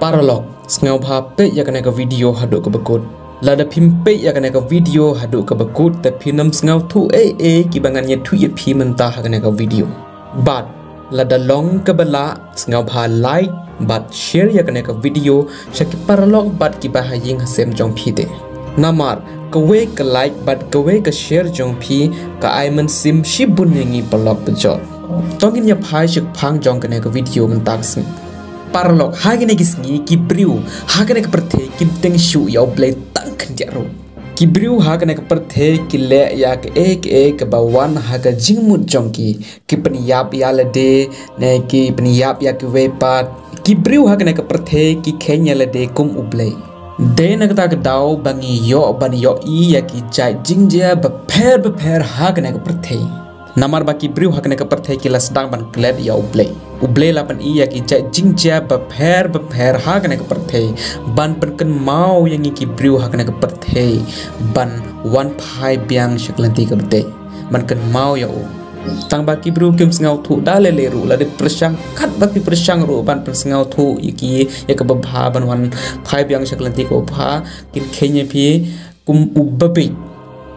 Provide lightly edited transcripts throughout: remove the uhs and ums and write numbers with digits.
paralog sngau bha pe ya kana ka video hadu ka bakut lada phim pe ya kana ka video hadu ka bakut ta phinam sngau thu ki bangan ye thu ye phi menta ha kana ka video but lada long ka bala sngau bha like but share ya kana ka video shaki paralog but ki ba haying hasem jong phi de namar ka we ka like but ka we ka share jong phi ka ai man sim shi bun ngi paralog pejor tongin ya phai shik phang jong kana ka video man tak sing paralog hagene gisngi ki briu hagene ka perthe kim teng shu yaw blai tang khanjaro ki briu hagene ka perthe ki le ya ka ek ba wan haga jingmut jongki ki peniyap ya le de ne ki peniyap ya ki we pat ki briu hagene ka perthe ki khenya le de kum ublai de nagta ka daw bangi yo ban yo I ya ki jai jingja ba pher hagene ka perthe namar baki briu hakne ka perthe ki lasdang ban kled ya ublay la pan iya ki ja jingja ba pher hakne ka perthe ban pan kan mau yang ki briu hakne ka perthe ban wan phai biang shaklanti ka bte man kan mau ya u tang baki briu kim sngau thu dale le ru la de persang khat baki persang ru ban pan sngau thu iki ya ka ba bha ban wan phai biang shaklanti ko bha kin khenya phi kum ubbabe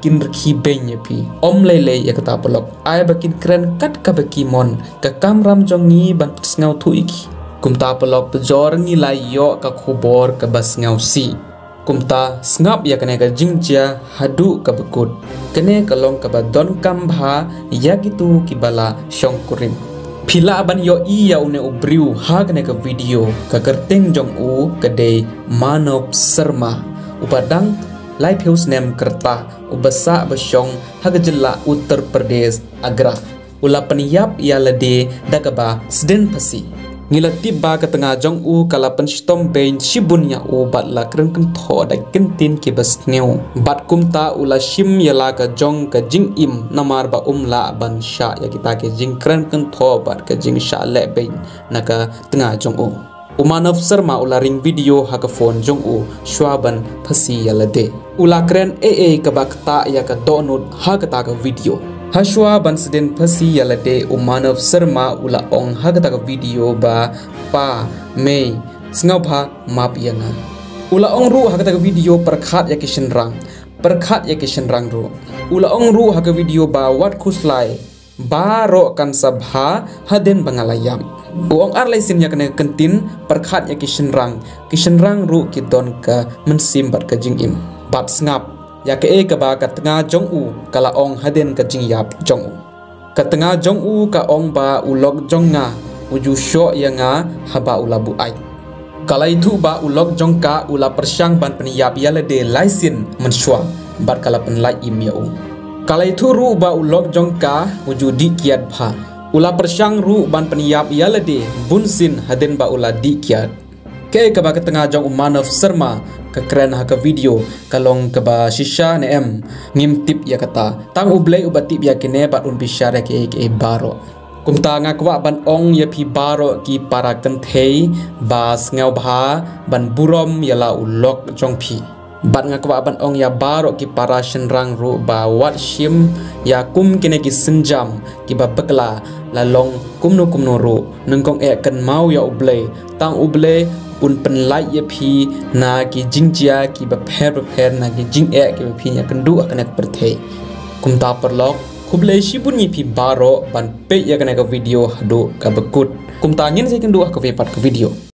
kin rki benya pi om lele ya kata pelok ai bakin keren kat ka baki mon ka kamram jongi ban sngau thu iki kumta pelok pejor ngi la yo ka khobor ka bas ngau si kumta snap ya kane ka jingja hadu ka bekut kene kalong ka ba don kambha ya gitu kibala shongkurim phila ban yo I ya une ubriu ha kane ka video ka kerteng jong u ka de Manav Sharma upadang Live House name kerta ubasa basyong hagajilla Uttar Pradesh Agra ula peniyap ya lade dagaba sden pasi ngila tiba ka tengah jong u kalapan stom bain shibun ya u bat la kreng kem tho da kentin ki bas neu bat kumta ula shim ya la ka jong ka jing im namar ba la ban sha ya kita ke jing kreng kem tho bat ka jing sha le bain naka tengah jong u Manav Sharma ula ring video haka phone jong u shwaban phasi yalade ula kren ka bakta ya ka donut haka ta ka video hashwa ban siden phasi yalade Manav Sharma ula ong haka ta ka video ba pa mei sngau bha map yanga ula ong ru haka ta ka video perkhat ya kishin rang ru ula ong ru haka video ba wat khuslai ba ro kan sabha haden bangalayam uang arlai sim yakne kentin perkhat ya kishin rang ru ki don ka mensim bat ka jing im bat ngap ya ke ka ba ka tanga jong u kala ong haden ka jing yap jong u ka tanga jong u ka ong ba ulok jong nga uju sho ya nga haba ulabu ai kala itu ba ulok jong ka ula persang ban peniyap ya le de laisin menshwa bat kala pen lai im ya u kala itu ru ba ulok jong ka uju di kiat bha ula persang ru ban peniyap ya lede bunsin haden ba ula di kiat ke ka ba ka tengah jong Manav Sharma ka keren ha ka video kalong ka ba shisha ne em ngim tip ya kata tang ublei ubatip ya kene bat un bishara ke baro kumta nga kwa ban ong ya phi baro ki para kan thei bas ngau bha ban burom ya la ulok jong phi bat nga kwa ban ong ya baro ki para shenrang ru ba wat shim ya kum kene ki senjam ki ba bekla la long kumno ru nengkong kan mau ya ublei tang ublei un penlai ya phi na ki jingjia ki ba pher na ki jing ki ba phi ya kendu akan perthei kumta perlok kublei shibun ni phi baro ban pe ya kana ka video hadu ka bekut kumta ngin se kendu ka ve pat ka video